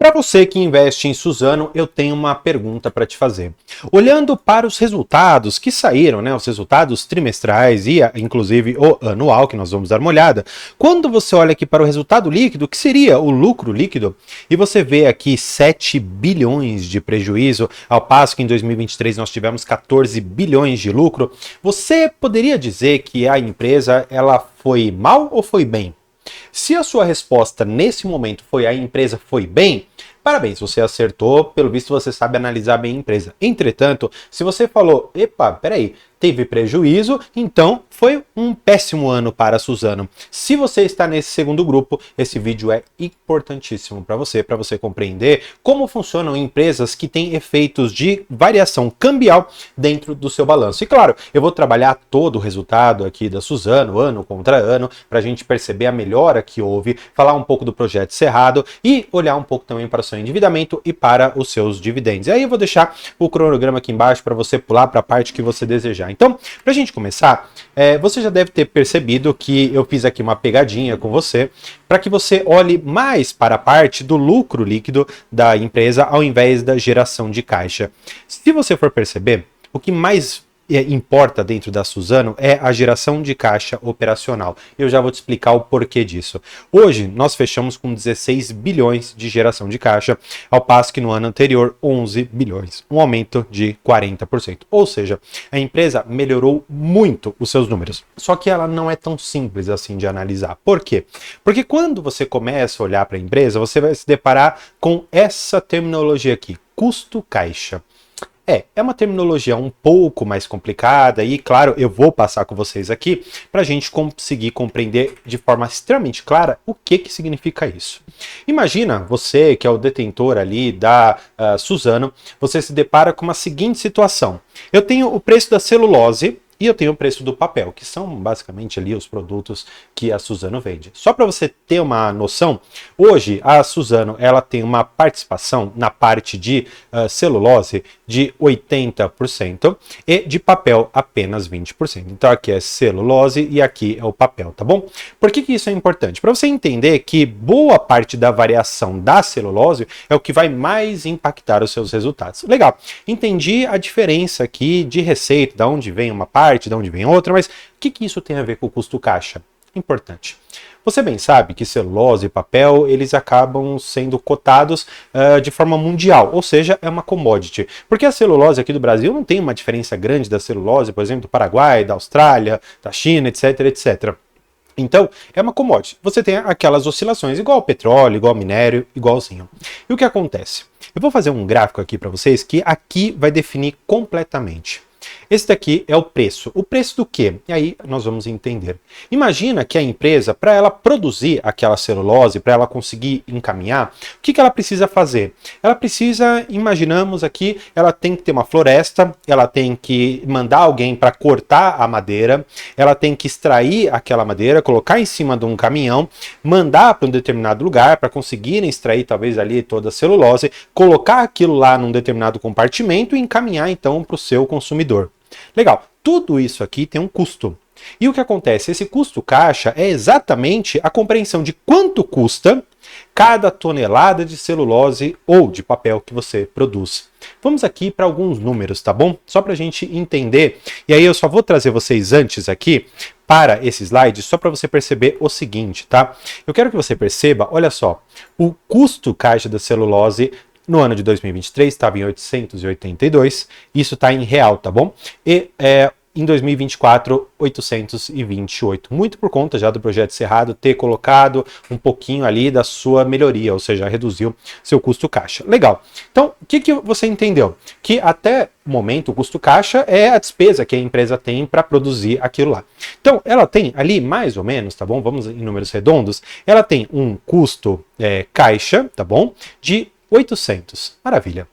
Para você que investe em Suzano, eu tenho uma pergunta para te fazer. Olhando para os resultados que saíram, né, os resultados trimestrais e inclusive o anual, que nós vamos dar uma olhada, quando você olha aqui para o resultado líquido, que seria o lucro líquido, e você vê aqui 7 bilhões de prejuízo, ao passo que em 2023 nós tivemos 14 bilhões de lucro, você poderia dizer que a empresa ela foi mal ou foi bem? Se a sua resposta nesse momento foi a empresa foi bem, parabéns, você acertou, pelo visto você sabe analisar bem a empresa. Entretanto, se você falou, epa, peraí, teve prejuízo, então foi um péssimo ano para a Suzano. Se você está nesse segundo grupo, esse vídeo é importantíssimo para você compreender como funcionam empresas que têm efeitos de variação cambial dentro do seu balanço. E claro, eu vou trabalhar todo o resultado aqui da Suzano, ano contra ano, para a gente perceber a melhora que houve, falar um pouco do projeto Cerrado e olhar um pouco também para o seu endividamento e para os seus dividendos. E aí eu vou deixar o cronograma aqui embaixo para você pular para a parte que você desejar. Então, para a gente começar, você já deve ter percebido que eu fiz aqui uma pegadinha com você para que você olhe mais para a parte do lucro líquido da empresa ao invés da geração de caixa. Se você for perceber, o que mais importa dentro da Suzano é a geração de caixa operacional. Eu já vou te explicar o porquê disso. Hoje nós fechamos com 16 bilhões de geração de caixa, ao passo que no ano anterior 11 bilhões, um aumento de 40%. Ou seja, a empresa melhorou muito os seus números. Só que ela não é tão simples assim de analisar. Por quê? Porque quando você começa a olhar para a empresa, você vai se deparar com essa terminologia aqui, custo caixa. É uma terminologia um pouco mais complicada e, claro, eu vou passar com vocês aqui para a gente conseguir compreender de forma extremamente clara o que significa isso. Imagina você que é o detentor ali da Suzano, você se depara com uma seguinte situação. Eu tenho o preço da celulose e eu tenho o preço do papel, que são basicamente ali os produtos que a Suzano vende. Só para você ter uma noção, hoje a Suzano ela tem uma participação na parte de celulose de 80% e de papel apenas 20%. Então aqui é celulose e aqui é o papel, tá bom? Por que isso é importante? Para você entender que boa parte da variação da celulose é o que vai mais impactar os seus resultados. Legal, entendi a diferença aqui de receita, de onde vem uma parte, de onde vem outra, mas o que isso tem a ver com o custo caixa? Importante. Você bem sabe que celulose e papel, eles acabam sendo cotados de forma mundial, ou seja, é uma commodity. Porque a celulose aqui do Brasil não tem uma diferença grande da celulose, por exemplo, do Paraguai, da Austrália, da China, etc, etc. Então, é uma commodity. Você tem aquelas oscilações, igual ao petróleo, igual ao minério, igualzinho. E o que acontece? Eu vou fazer um gráfico aqui para vocês que aqui vai definir completamente. Esse daqui é o preço. O preço do quê? E aí nós vamos entender. Imagina que a empresa, para ela produzir aquela celulose, para ela conseguir encaminhar, o que ela precisa fazer? Ela precisa, imaginamos aqui, ela tem que ter uma floresta, ela tem que mandar alguém para cortar a madeira, ela tem que extrair aquela madeira, colocar em cima de um caminhão, mandar para um determinado lugar para conseguirem extrair talvez ali toda a celulose, colocar aquilo lá num determinado compartimento e encaminhar então para o seu consumidor. Legal, tudo isso aqui tem um custo. E o que acontece? Esse custo caixa é exatamente a compreensão de quanto custa cada tonelada de celulose ou de papel que você produz. Vamos aqui para alguns números, tá bom? Só para a gente entender. E aí eu só vou trazer vocês antes aqui para esse slide, só para você perceber o seguinte, tá? Eu quero que você perceba, olha só, o custo caixa da celulose no ano de 2023 estava em 882, isso está em real, tá bom? E em 2024, 828. Muito por conta já do projeto Cerrado ter colocado um pouquinho ali da sua melhoria, ou seja, reduziu seu custo caixa. Legal. Então, o que você entendeu? Que até o momento o custo caixa é a despesa que a empresa tem para produzir aquilo lá. Então, ela tem ali mais ou menos, tá bom? Vamos em números redondos. Ela tem um custo caixa, tá bom? De 800. Maravilha.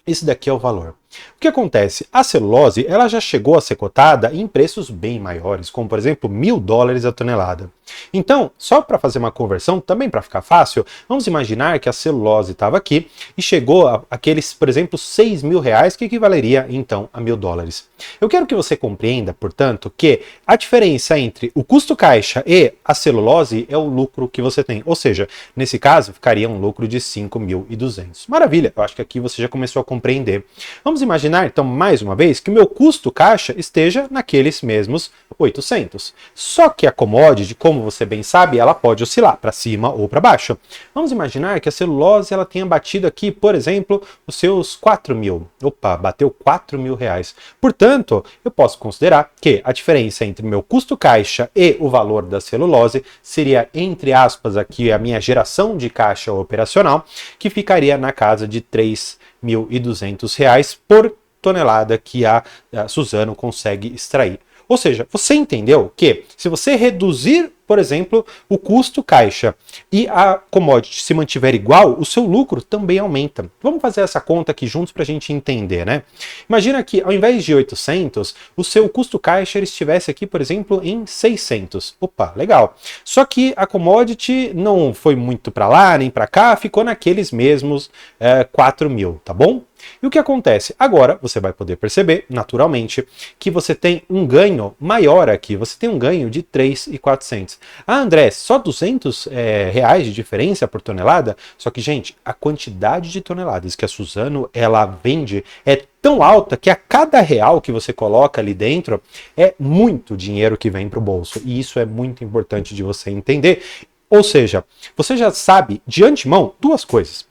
Esse daqui é o valor. O que acontece? A celulose ela já chegou a ser cotada em preços bem maiores, como por exemplo $1.000 a tonelada. Então, só para fazer uma conversão, também para ficar fácil, vamos imaginar que a celulose estava aqui e chegou a aqueles, por exemplo, R$6.000, que equivaleria então a $1.000. Eu quero que você compreenda, portanto, que a diferença entre o custo caixa e a celulose é o lucro que você tem. Ou seja, nesse caso, ficaria um lucro de 5.200. Maravilha, eu acho que aqui você já começou a compreender. Vamos imaginar, então, mais uma vez, que o meu custo caixa esteja naqueles mesmos 800. Só que a commodity, como você bem sabe, ela pode oscilar para cima ou para baixo. Vamos imaginar que a celulose ela tenha batido aqui, por exemplo, os seus 4.000. Opa, bateu R$4.000. Portanto, eu posso considerar que a diferença entre meu custo caixa e o valor da celulose seria, entre aspas, aqui a minha geração de caixa operacional, que ficaria na casa de R$3.200 por tonelada que a Suzano consegue extrair. Ou seja, você entendeu que se você reduzir, por exemplo, o custo caixa e a commodity se mantiver igual, o seu lucro também aumenta. Vamos fazer essa conta aqui juntos para a gente entender, né? Imagina que ao invés de 800, o seu custo caixa ele estivesse aqui, por exemplo, em 600. Opa, legal. Só que a commodity não foi muito para lá nem para cá, ficou naqueles mesmos 4.000, tá bom? E o que acontece? Agora você vai poder perceber, naturalmente, que você tem um ganho maior aqui. Você tem um ganho de 3.400. Ah, André, só R$200 de diferença por tonelada? Só que, gente, a quantidade de toneladas que a Suzano ela vende é tão alta que a cada real que você coloca ali dentro é muito dinheiro que vem para o bolso. E isso é muito importante de você entender. Ou seja, você já sabe de antemão duas coisas.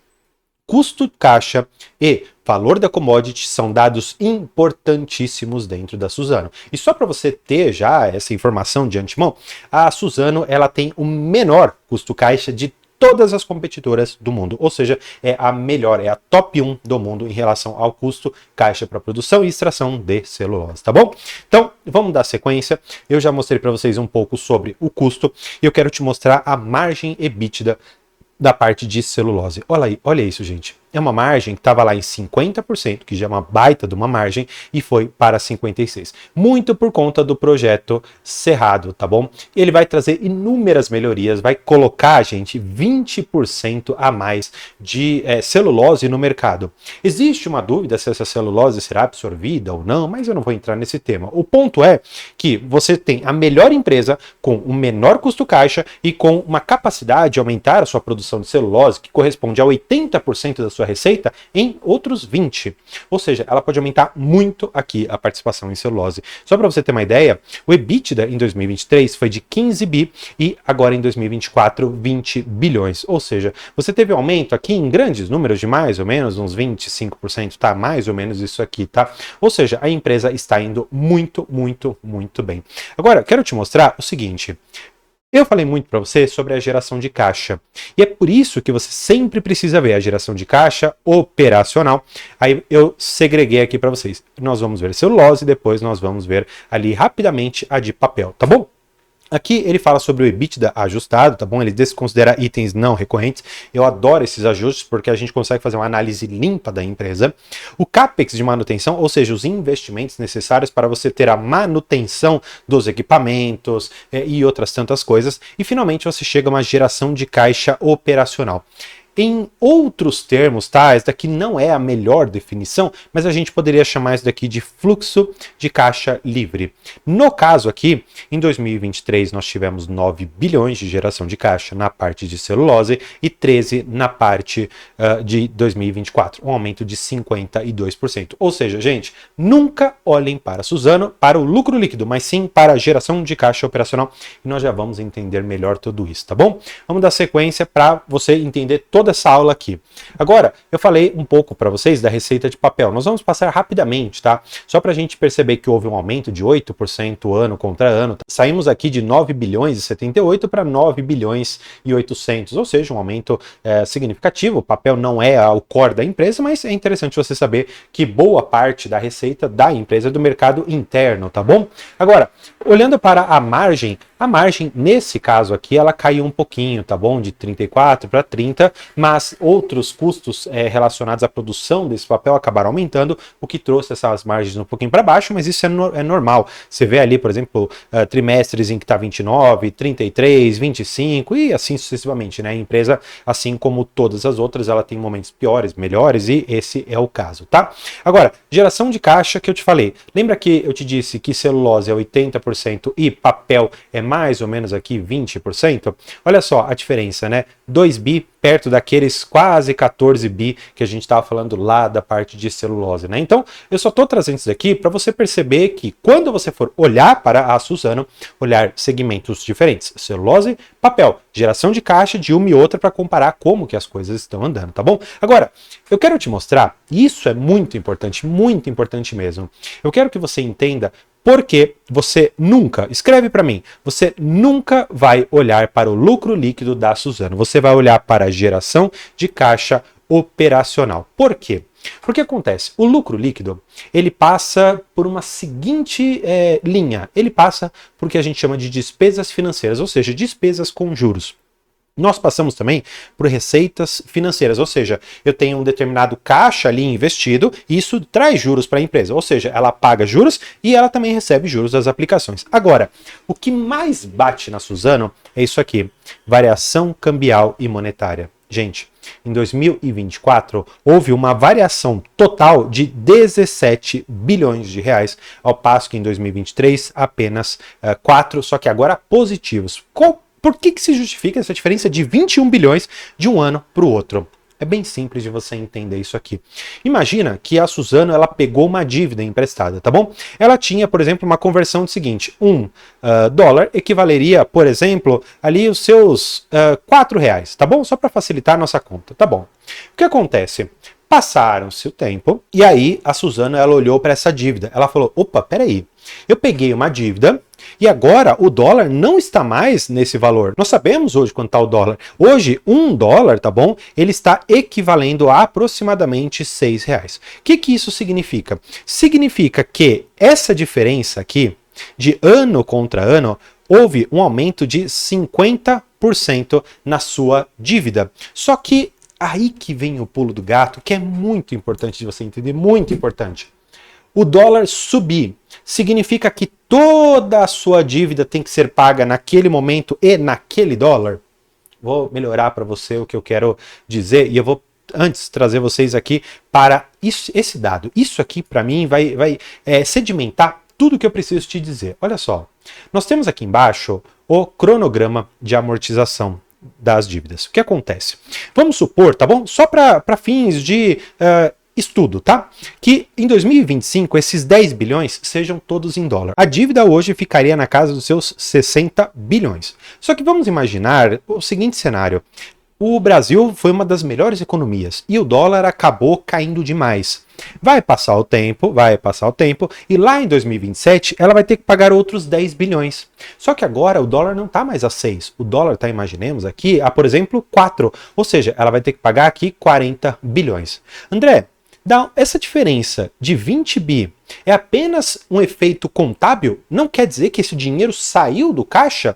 Custo caixa e valor da commodity são dados importantíssimos dentro da Suzano. E só para você ter já essa informação de antemão, a Suzano ela tem o menor custo caixa de todas as competidoras do mundo, ou seja, é a melhor, é a top 1 do mundo em relação ao custo caixa para produção e extração de celulose, tá bom? Então, vamos dar sequência. Eu já mostrei para vocês um pouco sobre o custo e eu quero te mostrar a margem EBITDA da parte de celulose. Olha isso, gente. É uma margem que estava lá em 50%, que já é uma baita de uma margem, e foi para 56%. Muito por conta do projeto Cerrado, tá bom? Ele vai trazer inúmeras melhorias, vai colocar, gente, 20% a mais de celulose no mercado. Existe uma dúvida se essa celulose será absorvida ou não, mas eu não vou entrar nesse tema. O ponto é que você tem a melhor empresa com o menor custo caixa e com uma capacidade de aumentar a sua produção de celulose, que corresponde a 80% da sua receita, em outros 20%. Ou seja, ela pode aumentar muito aqui a participação em celulose. Só para você ter uma ideia, o EBITDA em 2023 foi de 15 bi e agora em 2024, 20 bilhões. Ou seja, você teve um aumento aqui em grandes números de mais ou menos uns 25%, tá? Mais ou menos isso aqui, tá? Ou seja, a empresa está indo muito, muito, muito bem. Agora, quero te mostrar o seguinte. Eu falei muito para você sobre a geração de caixa, e é por isso que você sempre precisa ver a geração de caixa operacional. Aí eu segreguei aqui para vocês. Nós vamos ver celulose, depois nós vamos ver ali rapidamente a de papel, tá bom? Aqui ele fala sobre o EBITDA ajustado, tá bom? Ele desconsidera itens não recorrentes. Eu adoro esses ajustes porque a gente consegue fazer uma análise limpa da empresa. O CAPEX de manutenção, ou seja, os investimentos necessários para você ter a manutenção dos equipamentos e outras tantas coisas. E finalmente você chega a uma geração de caixa operacional. Em outros termos, tá? Essa daqui não é a melhor definição, mas a gente poderia chamar isso daqui de fluxo de caixa livre. No caso aqui, em 2023 nós tivemos 9 bilhões de geração de caixa na parte de celulose e 13 na parte de 2024, um aumento de 52%. Ou seja, gente, nunca olhem para a Suzano, para o lucro líquido, mas sim para a geração de caixa operacional, e nós já vamos entender melhor tudo isso, tá bom? Vamos dar sequência para você entender toda essa aula aqui. Agora, eu falei um pouco para vocês da receita de papel. Nós vamos passar rapidamente, tá? Só para a gente perceber que houve um aumento de 8% ano contra ano. Tá? Saímos aqui de 9 bilhões e 78 para 9 bilhões e 800, ou seja, um aumento significativo. O papel não é o core da empresa, mas é interessante você saber que boa parte da receita da empresa é do mercado interno, tá bom? Agora, olhando para a margem A margem, nesse caso aqui, ela caiu um pouquinho, tá bom? De 34 para 30, mas outros custos relacionados à produção desse papel acabaram aumentando, o que trouxe essas margens um pouquinho para baixo, mas isso é normal. Você vê ali, por exemplo, trimestres em que está 29, 33, 25 e assim sucessivamente, né? A empresa, assim como todas as outras, ela tem momentos piores, melhores e esse é o caso, tá? Agora, geração de caixa que eu te falei. Lembra que eu te disse que celulose é 80% e papel é mais ou menos aqui 20%? Olha só a diferença, né? 2 bi perto daqueles quase 14 bi que a gente estava falando lá da parte de celulose, né? Então, eu só estou trazendo isso aqui para você perceber que quando você for olhar para a Suzano, olhar segmentos diferentes, celulose, papel, geração de caixa de uma e outra para comparar como que as coisas estão andando, tá bom? Agora, eu quero te mostrar, isso é muito importante mesmo. Eu quero que você entenda porque você nunca, escreve para mim, você nunca vai olhar para o lucro líquido da Suzano. Você vai olhar para a geração de caixa operacional. Por quê? Porque acontece, o lucro líquido, ele passa por uma seguinte linha. Ele passa por o que a gente chama de despesas financeiras, ou seja, despesas com juros. Nós passamos também por receitas financeiras, ou seja, eu tenho um determinado caixa ali investido e isso traz juros para a empresa, ou seja, ela paga juros e ela também recebe juros das aplicações. Agora, o que mais bate na Suzano é isso aqui, variação cambial e monetária. Gente, em 2024 houve uma variação total de 17 bilhões de reais, ao passo que em 2023 apenas 4, só que agora positivos. Por que se justifica essa diferença de 21 bilhões de um ano para o outro? É bem simples de você entender isso aqui. Imagina que a Suzano ela pegou uma dívida emprestada, tá bom? Ela tinha, por exemplo, uma conversão do seguinte: dólar equivaleria, por exemplo, ali os seus R$ 4, tá bom? Só para facilitar a nossa conta, tá bom? O que acontece? Passaram-se o tempo e aí a Suzano ela olhou para essa dívida. Ela falou: opa, peraí, eu peguei uma dívida e agora o dólar não está mais nesse valor. Nós sabemos hoje quanto está o dólar. Hoje, $1, tá bom? Ele está equivalendo a aproximadamente R$ 6. O que isso significa? Significa que essa diferença aqui, de ano contra ano, houve um aumento de 50% na sua dívida. Só que aí que vem o pulo do gato, que é muito importante de você entender, muito importante. O dólar subir significa que toda a sua dívida tem que ser paga naquele momento e naquele dólar? Vou melhorar para você o que eu quero dizer e eu vou antes trazer vocês aqui para esse dado. Isso aqui para mim vai sedimentar tudo que eu preciso te dizer. Olha só, nós temos aqui embaixo o cronograma de amortização das dívidas. O que acontece? Vamos supor, tá bom? Só para fins de estudo, tá? Que em 2025 esses 10 bilhões sejam todos em dólar. A dívida hoje ficaria na casa dos seus 60 bilhões. Só que vamos imaginar o seguinte cenário. O Brasil foi uma das melhores economias e o dólar acabou caindo demais. Vai passar o tempo, e lá em 2027 ela vai ter que pagar outros 10 bilhões. Só que agora o dólar não está mais a 6, o dólar está, imaginemos aqui, a, por exemplo, 4, ou seja, ela vai ter que pagar aqui 40 bilhões. André, essa diferença de 20 bi é apenas um efeito contábil? Não quer dizer que esse dinheiro saiu do caixa?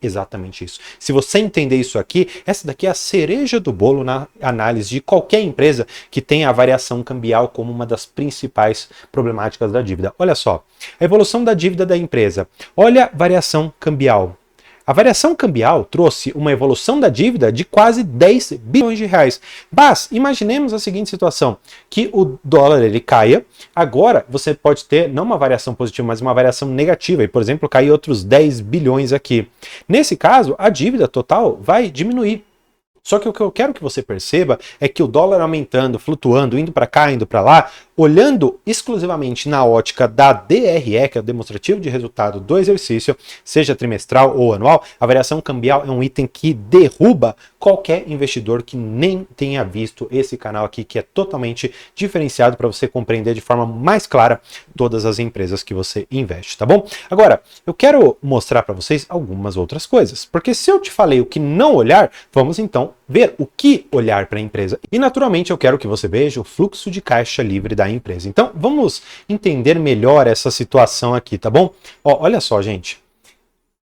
Exatamente isso. Se você entender isso aqui, essa daqui é a cereja do bolo na análise de qualquer empresa que tenha a variação cambial como uma das principais problemáticas da dívida. Olha só, a evolução da dívida da empresa. Olha a variação cambial. A variação cambial trouxe uma evolução da dívida de quase 10 bilhões de reais. Mas imaginemos a seguinte situação, que o dólar ele caia, agora você pode ter não uma variação positiva, mas uma variação negativa, e por exemplo cair outros 10 bilhões aqui. Nesse caso, a dívida total vai diminuir. Só que o que eu quero que você perceba é que o dólar aumentando, flutuando, indo para cá, indo para lá, olhando exclusivamente na ótica da DRE, que é o demonstrativo de resultado do exercício, seja trimestral ou anual, a variação cambial é um item que derruba qualquer investidor que nem tenha visto esse canal aqui, que é totalmente diferenciado para você compreender de forma mais clara todas as empresas que você investe, tá bom? Agora, eu quero mostrar para vocês algumas outras coisas, porque se eu te falei o que não olhar, vamos então ver o que olhar para a empresa. E naturalmente eu quero que você veja o fluxo de caixa livre da empresa. Então vamos entender melhor essa situação aqui, tá bom? Ó, olha só, gente.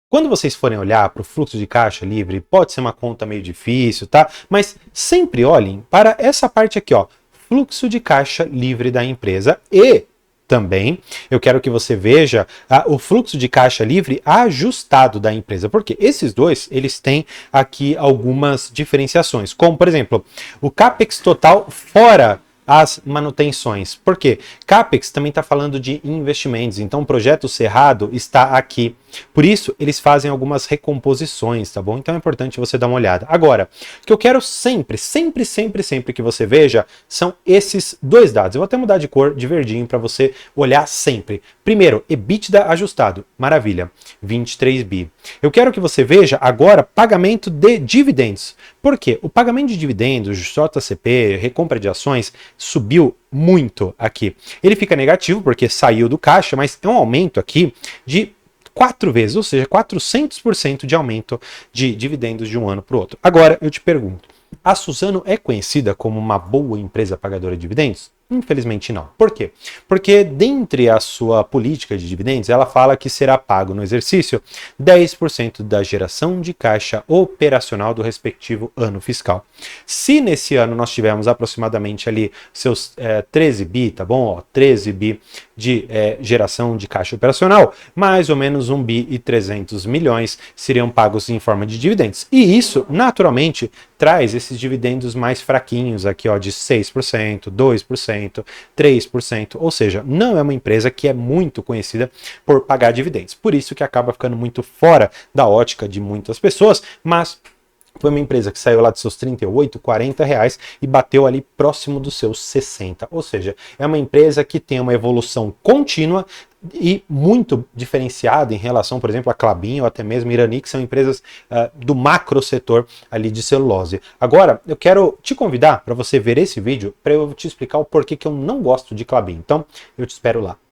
Quando vocês forem olhar para o fluxo de caixa livre, pode ser uma conta meio difícil, tá? Mas sempre olhem para essa parte aqui, ó, fluxo de caixa livre da empresa e também eu quero que você veja o fluxo de caixa livre ajustado da empresa, porque esses dois eles têm aqui algumas diferenciações, como por exemplo, o CAPEX total fora as manutenções. Por quê? CAPEX também está falando de investimentos, então o projeto Cerrado está aqui. Por isso, eles fazem algumas recomposições, tá bom? Então é importante você dar uma olhada. Agora, o que eu quero sempre que você veja são esses dois dados. Eu vou até mudar de cor, de verdinho, para você olhar sempre. Primeiro, EBITDA ajustado. Maravilha. 23 bi. Eu quero que você veja agora pagamento de dividendos. Por quê? O pagamento de dividendos, JCP, recompra de ações, subiu muito aqui. Ele fica negativo porque saiu do caixa, mas é um aumento aqui de 4 vezes, ou seja, 400% de aumento de dividendos de um ano para o outro. Agora, eu te pergunto, a Suzano é conhecida como uma boa empresa pagadora de dividendos? Infelizmente não. Por quê? Porque dentre a sua política de dividendos, ela fala que será pago no exercício 10% da geração de caixa operacional do respectivo ano fiscal. Se nesse ano nós tivermos aproximadamente ali seus 13 bi, tá bom? Ó, 13 bi de geração de caixa operacional, mais ou menos 1 bi e 300 milhões seriam pagos em forma de dividendos. E isso, naturalmente, traz esses dividendos mais fraquinhos aqui, ó, de 6%, 2%, 3%, ou seja, não é uma empresa que é muito conhecida por pagar dividendos. Por isso que acaba ficando muito fora da ótica de muitas pessoas, mas foi uma empresa que saiu lá de seus 38, 40 reais e bateu ali próximo dos seus 60. Ou seja, é uma empresa que tem uma evolução contínua e muito diferenciada em relação, por exemplo, a Klabin ou até mesmo Irani, que são empresas do macro setor ali de celulose. Agora, eu quero te convidar para você ver esse vídeo para eu te explicar o porquê que eu não gosto de Klabin. Então, eu te espero lá.